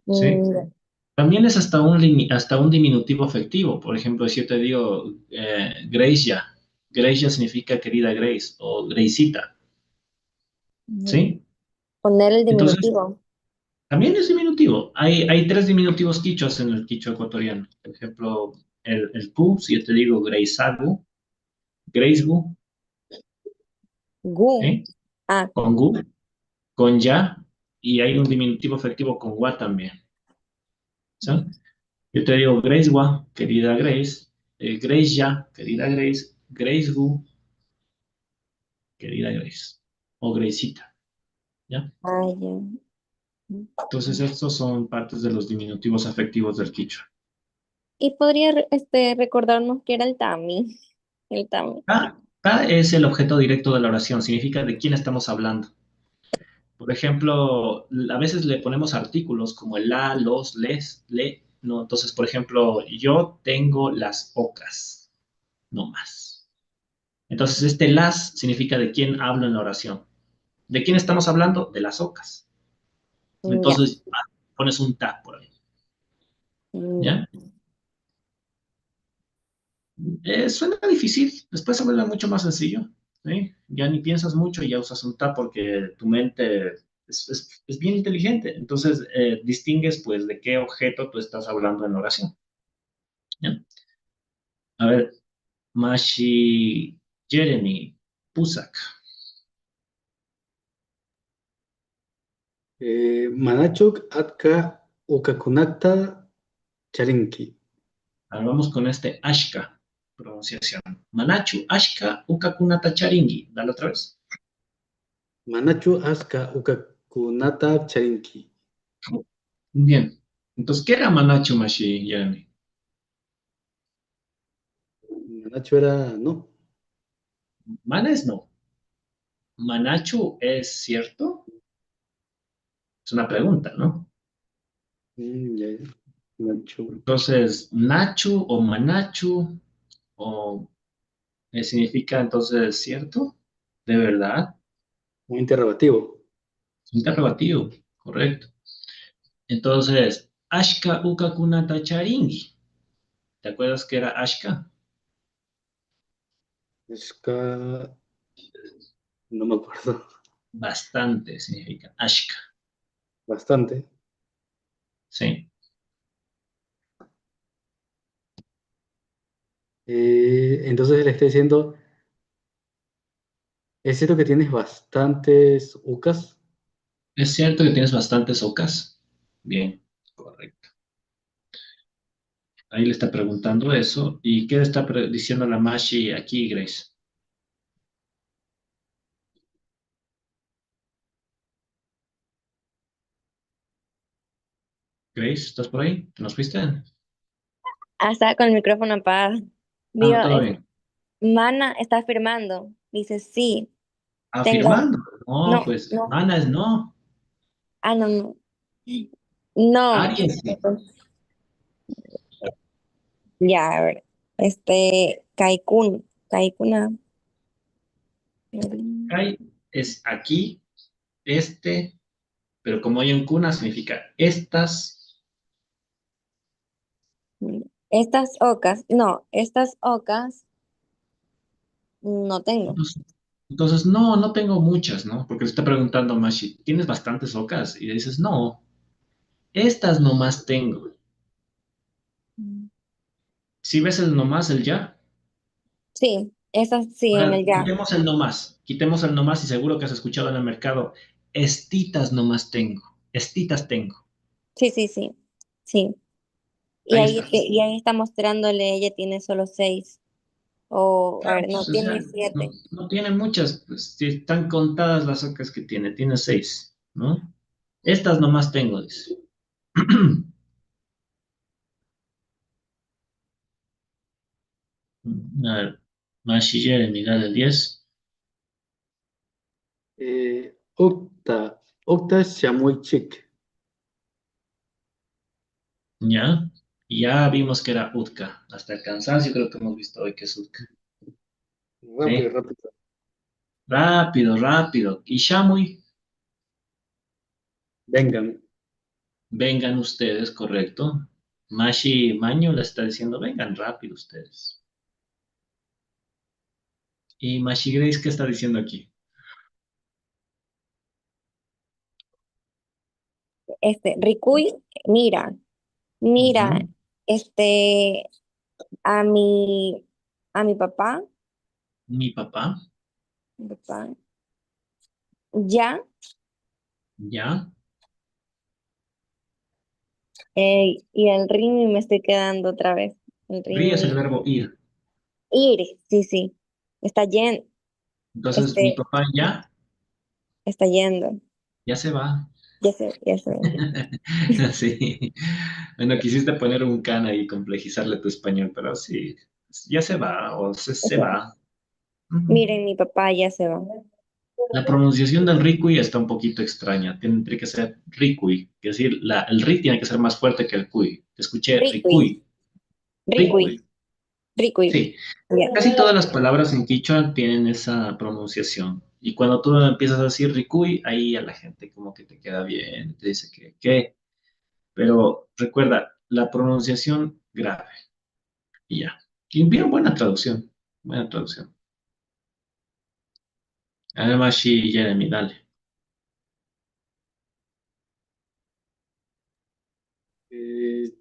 ¿Sí? Ya. También es hasta un diminutivo afectivo. Por ejemplo, si yo te digo Grace ya. Grace ya significa querida Grace o Graceita. Mm, ¿Sí? Poner el Entonces, diminutivo. también es diminutivo. Hay tres diminutivos quichuas en el quichua ecuatoriano. Por ejemplo, el tú, si yo te digo Graceagu, Gracegu, Gu. ¿sí? Ah, Con gu, con ya, y hay un diminutivo afectivo con gua también. ¿Sí? Yo te digo Grace Gua, querida Grace, Grace Ya, querida Grace, Grace Gu, querida Grace, o Gracita, ¿ya? ya. Entonces, estos son partes de los diminutivos afectivos del quichua. Y podría recordarnos que era el tami. El tami. Ta es el objeto directo de la oración, significa de quién estamos hablando. Por ejemplo, a veces le ponemos artículos como el la, los, les, le, ¿no? Entonces, por ejemplo, yo tengo las ocas, no más. Entonces, este las significa de quién hablo en la oración. ¿De quién estamos hablando? De las ocas. Ya. Entonces, pones un ta por ahí, Ya. ¿ya? Suena difícil, después se vuelve mucho más sencillo, ¿sí? Ya ni piensas mucho y ya usas un ta porque tu mente es bien inteligente. Entonces, distingues, pues, de qué objeto tú estás hablando en la oración, ¿ya? A ver, Mashi, Jeremy, Pusak. Manachuk, Atka, Ukakunata, Charinki. Ahora vamos con este Ashka, pronunciación. Manachu, Ashka, Ukakunata Charingi. Dale otra vez. Manachu, Aska, Ukakunata, Charinki. Bien. Entonces, ¿qué era Manachu Mashi, Jeremy? Manachu era, no. Mana es no. Manachu es cierto. Es una pregunta, ¿no? Ya, ya. Manachu. Entonces, Nachu o Manachu o significa entonces cierto, de verdad, Un interrogativo. interrogativo, correcto. Entonces, Ashka uka kunata charingi. ¿Te acuerdas que era Ashka? Ska, no me acuerdo. Bastante significa Ashka, Bastante. ¿sí? Entonces le estoy diciendo, ¿es cierto que tienes bastantes UCAs? ¿Es cierto que tienes bastantes ocas? Bien, correcto. Ahí le está preguntando eso. ¿Y qué le está diciendo la Mashi aquí, Grace? Grace, ¿estás por ahí? ¿Te nos fuiste? Ah, estaba con el micrófono apagado. Digo, Ah, todo bien. Mana está afirmando. Dice, sí, tengo. Afirmando. No, No, pues, no. mana es no. Ah, no, no. No. Aries sí. Ya, a ver. Kaikuna. Kai es aquí, este, pero como hay un cuna, significa estas. Estas ocas no tengo. Entonces, no, no tengo muchas, ¿no? Porque le está preguntando Mashi, ¿tienes bastantes ocas? Y le dices, no, estas nomás tengo. Si ves el nomás, el ya, Sí, estas sí, en ahora el ya. quitemos el nomás y seguro que has escuchado en el mercado, estitas nomás tengo, estitas tengo. Sí, sí, sí. Sí. Ahí está. Y ahí está mostrándole, ella tiene solo 6. O, a Claro, ver, no, pues, o sea, tiene no, 7. no tiene muchas, pues sí, están contadas las ocas que tiene 6, ¿no? Estas nomás tengo, dice. A ver, Mashi Jeremy, dale el 10. Octa Shamoychik. Ya, ya vimos que era Utka. Hasta el cansancio creo que hemos visto hoy que es Utka. Rápido, Sí, rápido. rápido, rápido. Y Shamui, Vengan. vengan ustedes, correcto. Mashi Maño le está diciendo, vengan rápido ustedes. Y Mashi Grace, ¿qué está diciendo aquí? Rikuy, mira, mira, Ujú. este, a mi papá, Mi papá, papá, ya, ya. y el ring me estoy quedando otra vez. El Ri es el ring, verbo ir. ir, sí, sí, está yendo, Entonces, mi este, papá ya, está yendo, ya se va. ya sé. Sí. Bueno, quisiste poner un can ahí y complejizarle tu español, pero sí, ya se va o se Ok. va. Ujú. Miren, mi papá ya se va. La pronunciación del ricui está un poquito extraña. Tendría que ser ricui, es decir, el ri tiene que ser más fuerte que el cui. Te escuché Rikuy, ricui, Rikuy, ricui. Rikuy. Sí, Ya. casi todas las palabras en quichua tienen esa pronunciación. Y cuando tú empiezas a decir ricui, ahí a la gente como que te queda bien, te dice que, ¿qué? Pero recuerda, la pronunciación grave. Y ya. Y bien, buena traducción. Buena traducción. Además, sí, Jeremy, dale. Eh,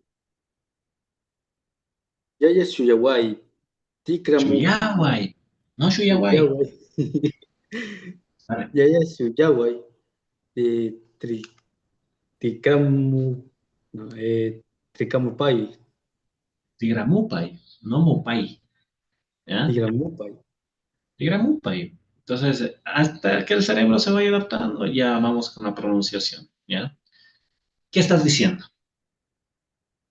Yaya Shuyawai. Tikramu Chuyawai. No Chuyawai. Shuyawai. Vale. Yaya Shuyawai. Tri, Tikramu. No, Trikamupai. Tigramupai. No Mopai. ¿Ya? Tigramupai. Tigramupai. Entonces, hasta que el cerebro se vaya adaptando, ya vamos con la pronunciación. ¿Ya? ¿Qué estás diciendo?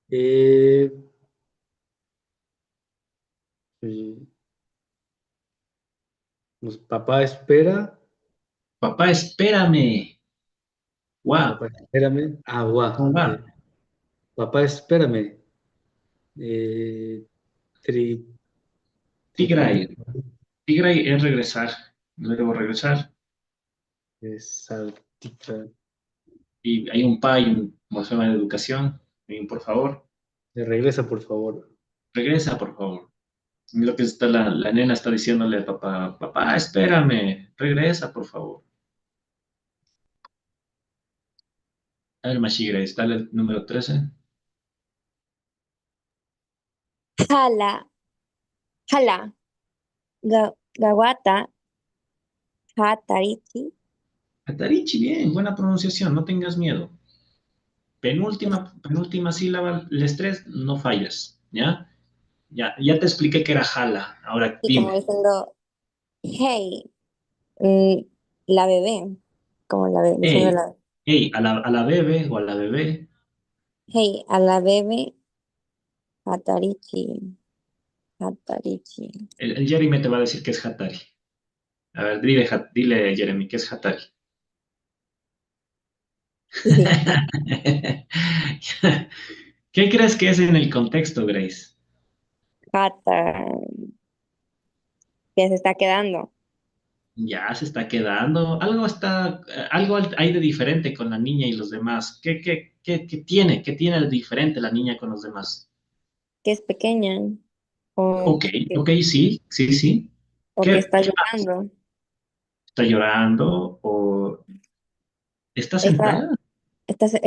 Eh, eh, Papá espera. Papá, espérame. Guau. Papá, espérame. Agua. ¿Cómo va? Papá, espérame. Eh, tri, Tigray. Trikamupai. Tigray es regresar. Luego regresar. Saltica. Y hay un pa y un morfema de educación. Y un por favor. Regresa, por favor. Regresa, por favor. Lo que está la nena está diciéndole a papá, papá, espérame, regresa, por favor. A ver, Mashi Grace, dale el número 13. Jala, jala, gawata, hatarichi. Atarichi, bien, buena pronunciación, no tengas miedo. Penúltima sílaba, el estrés, no fallas, ¿ya? Ya te expliqué que era jala, ahora Y como dime. diciendo, hey, mm, la bebé. Como la bebé, diciendo Hey, la, hey, a la bebé o a la bebé, hey, a la bebé, hatarichi, hatarichi. el Jeremy te va a decir que es Hatari. A ver, dile Jeremy, ¿qué es Hatari? ¿Qué crees que es en el contexto, Grace? Hatar, que se está quedando. Ya se está quedando. Algo hay de diferente con la niña y los demás. ¿Qué tiene? ¿Qué tiene de diferente la niña con los demás? Que es pequeña o Ok, que, ok, sí, sí, sí. o que ¿Qué, está qué más? llorando. ¿Está llorando o está Está, sentada?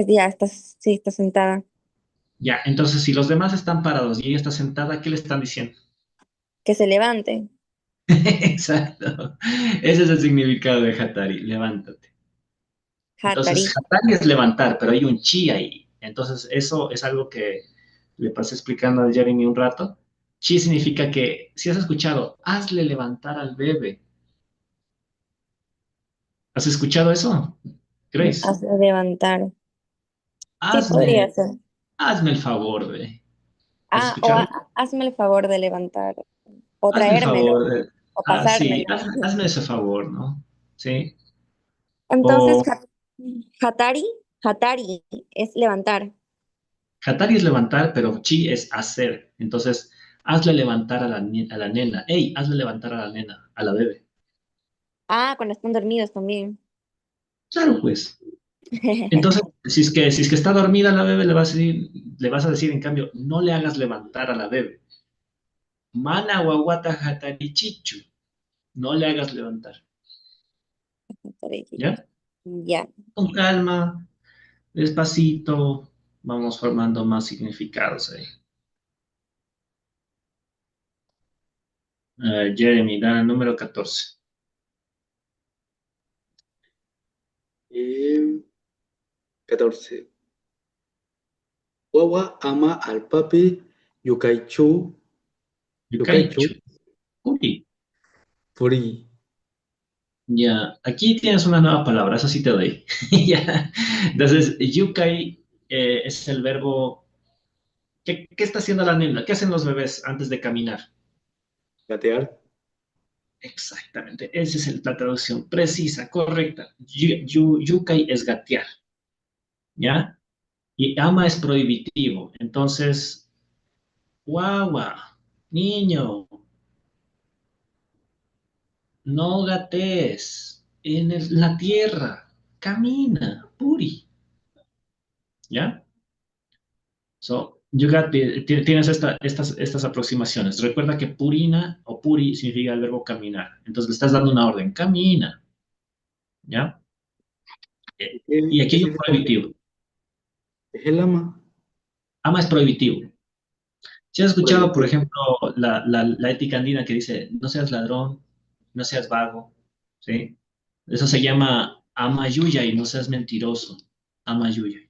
ya, está, sí, está sentada. Ya, entonces si los demás están parados y ella está sentada, ¿qué le están diciendo? Que se levante. Exacto. Ese es el significado de Hatari, levántate. Entonces, Hatarichi. hatari es levantar, pero hay un chi ahí. Entonces, eso es algo que le pasé explicando a Jeremy un rato. Chi significa que, si has escuchado, hazle levantar al bebé. ¿Has escuchado eso, Grace? Hazlo levantar. Sí, podría Hazme, ser. hazme el favor de. ¿Has Ah, o escuchado? hazme el favor de levantar. O Hazme el traérmelo. favor de. O Ah, sí, pasármelo. hazme ese favor, ¿no? Sí. Entonces, O Hatari, Hatari es levantar. Hatari es levantar, pero chi es hacer. Entonces, hazle levantar a a la nena. Ey, hazle levantar a la nena, a la bebé. Ah, cuando están dormidos también. Claro, pues. Entonces, si es que está dormida la bebé, le vas a decir, en cambio, no le hagas levantar a la bebé. Mana wawata hatari chichu. No le hagas levantar. ¿Ya? Ya. Con calma, despacito, vamos formando más significados ahí. Jeremy, da el número 14. Eh, 14. Wawa ama al papi Yukaichu, Yukaichu Yukaichu. Uy, Furi. ya, aquí tienes una nueva palabra, eso sí te doy. Ya. Entonces, yukai es el verbo. ¿Qué está haciendo la nena? ¿Qué hacen los bebés antes de caminar? Gatear. Exactamente, esa es la traducción precisa, correcta. Yukai es gatear, ¿ya? Y ama es prohibitivo. Entonces, guagua, niño, no gatees en la tierra, camina, puri, ¿ya? So, tienes estas aproximaciones. Recuerda que purina o puri significa el verbo caminar. Entonces le estás dando una orden, camina, ¿ya? Y aquí ¿Qué hay un significa? prohibitivo. Es el ama. Ama es prohibitivo. Si has escuchado, por Prohibitivo. ejemplo, la ética andina que dice, no seas ladrón, no seas vago, ¿sí? Eso se llama amayuya y no seas mentiroso. Amayuya.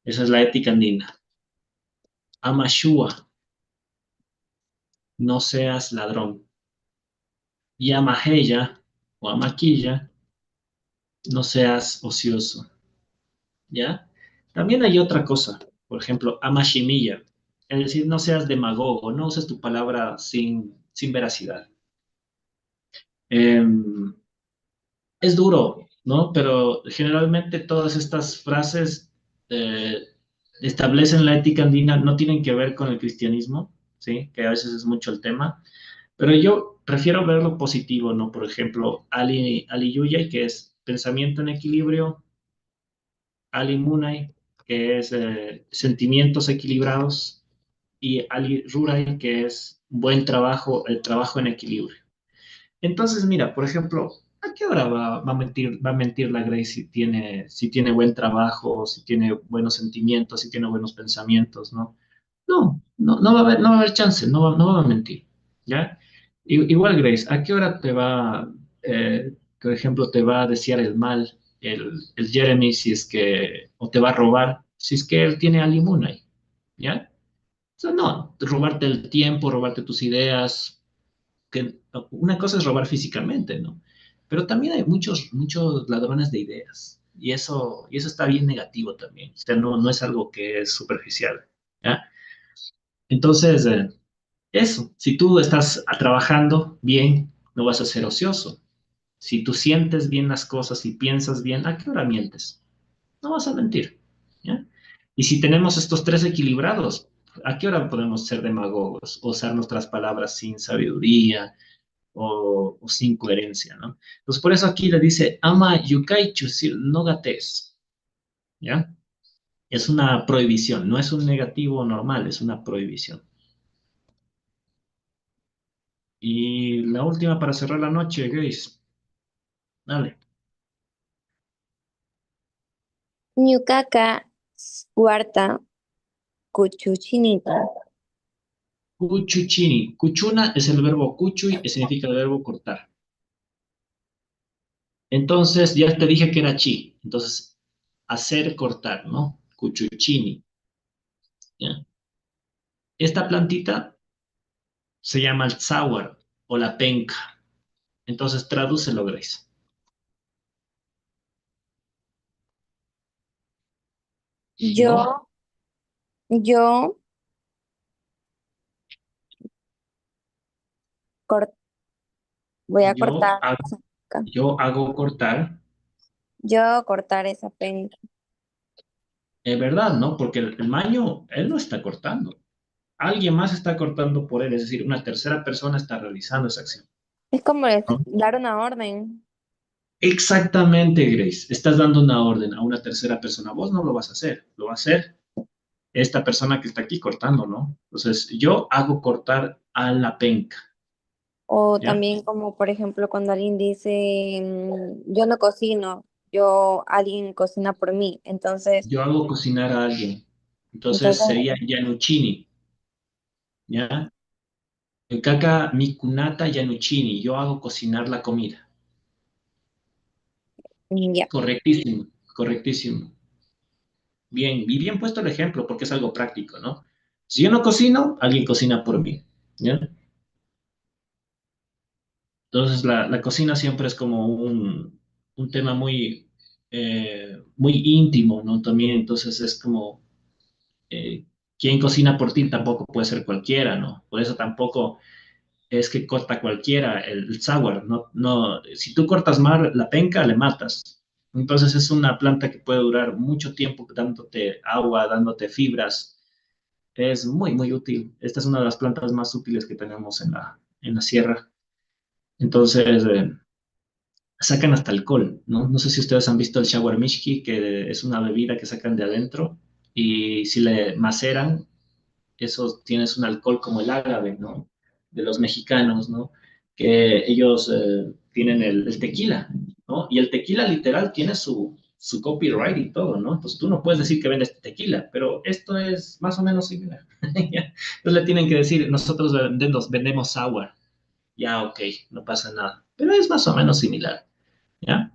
Esa es la ética andina. Amashua, no seas ladrón. Y amajeya o amaquilla, no seas ocioso, ¿ya? También hay otra cosa, por ejemplo, amashimilla, es decir, no seas demagogo, no uses tu palabra sin veracidad. Em, es duro, ¿no? Pero generalmente todas estas frases eh, establecen la ética andina, no tienen que ver con el cristianismo, ¿sí? Que a veces es mucho el tema, pero yo prefiero ver lo positivo, ¿no? Por ejemplo, Ali Yuyay, que es pensamiento en equilibrio, Ali Munay, que es sentimientos equilibrados, y Ali Ruray, que es buen trabajo, el trabajo en equilibrio. Entonces, mira, por ejemplo, ¿a qué hora va a mentir la Grace si tiene buen trabajo, si tiene buenos sentimientos, si tiene buenos pensamientos, ¿no? No va a haber, no va a haber chance, no va a mentir, ¿ya? Igual, Grace, ¿a qué hora por ejemplo, te va a desear el mal el Jeremy si es que, o te va a robar si es que él tiene a Limunay, ¿ya? O sea, no, robarte el tiempo, robarte tus ideas, que una cosa es robar físicamente, ¿no? Pero también hay muchos ladrones de ideas y eso está bien negativo también. O sea, no es algo que es superficial, ¿ya? Entonces, eso, si tú estás trabajando bien, no vas a ser ocioso. Si tú sientes bien las cosas y piensas bien, ¿a qué hora mientes? No vas a mentir, ¿ya? Y si tenemos estos tres equilibrados, ¿a qué hora podemos ser demagogos, usar nuestras palabras sin sabiduría, o sin coherencia, ¿no? Entonces, por eso aquí le dice, ama yukaichu, es decir, no gates, ¿ya? Es una prohibición, no es un negativo normal, es una prohibición. Y la última para cerrar la noche, Grace, dale. Ñuqaqa warta kuchuchinita. Kuchuchini. Kuchuna es el verbo kuchuy, que significa el verbo cortar. Entonces, ya te dije que era chi. Entonces, hacer cortar, ¿no? Kuchuchini, ¿ya? Esta plantita se llama el tzawar o la penca. Entonces, tradúcelo, Grace. Yo, Yo, yo, cor- voy a yo, cortar hago, esa penca. yo hago cortar, Yo cortar esa penca. es verdad, ¿no? Porque el maño, él no está cortando. Alguien más está cortando por él, es decir, una tercera persona está realizando esa acción, Es como ¿no? dar una orden. Exactamente, Grace. Estás dando una orden a una tercera persona. Vos no lo vas a hacer, lo va a hacer esta persona que está aquí cortando, ¿no? Entonces, yo hago cortar a la penca, O ¿ya? también como, por ejemplo, cuando alguien dice, yo no cocino, yo, alguien cocina por mí. Yo hago cocinar a alguien. Entonces, Entonces, sería Yanuchini, ¿ya? El caca mikunata Yanuchini. Yo hago cocinar la comida. ya. Correctísimo, correctísimo. Bien, y bien puesto el ejemplo, porque es algo práctico, ¿no? Si yo no cocino, alguien cocina por mí, ¿ya? Entonces, la cocina siempre es como un tema muy íntimo, ¿no? También, entonces es como, quien cocina por ti tampoco puede ser cualquiera, ¿no? Por eso tampoco es que corta cualquiera el sour, ¿no? No, si tú cortas mal la penca, le matas. Entonces, es una planta que puede durar mucho tiempo dándote agua, dándote fibras. Es muy, muy útil. Esta es una de las plantas más útiles que tenemos en la sierra. Entonces, sacan hasta alcohol, ¿no? No sé si ustedes han visto el shower mishki, que es una bebida que sacan de adentro y si le maceran, eso tienes un alcohol como el agave, ¿no? De los mexicanos, ¿no? Que ellos tienen el tequila, ¿no? Y el tequila literal tiene su copyright y todo, ¿no? Entonces tú no puedes decir que vendes tequila, pero esto es más o menos similar. Entonces le tienen que decir, nosotros vendemos sour. Ya, ok, no pasa nada. Pero es más o menos similar, ¿ya?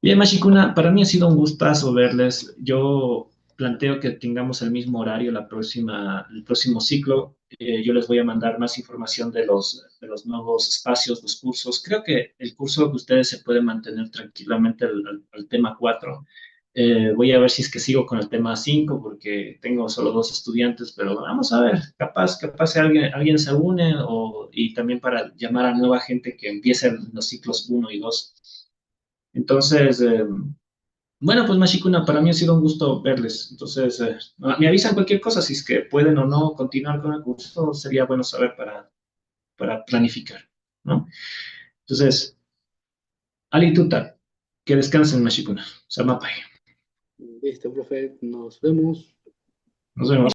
Bien, Mashikuna, para mí ha sido un gustazo verles. Yo planteo que tengamos el mismo horario el próximo ciclo. Yo les voy a mandar más información de los nuevos espacios, los cursos. Creo que el curso de ustedes se puede mantener tranquilamente al tema 4. Voy a ver si es que sigo con el tema 5 porque tengo solo dos estudiantes, pero vamos a ver, capaz alguien se une y también para llamar a nueva gente que empiece los ciclos 1 y 2. Entonces, bueno, pues Mashikuna, para mí ha sido un gusto verles. Entonces, me avisan cualquier cosa, si es que pueden o no continuar con el curso, sería bueno saber para planificar, ¿no? Entonces, Ali Tuta, que descansen, Mashikuna. Samapai. Listo, profe, nos vemos. Nos vemos.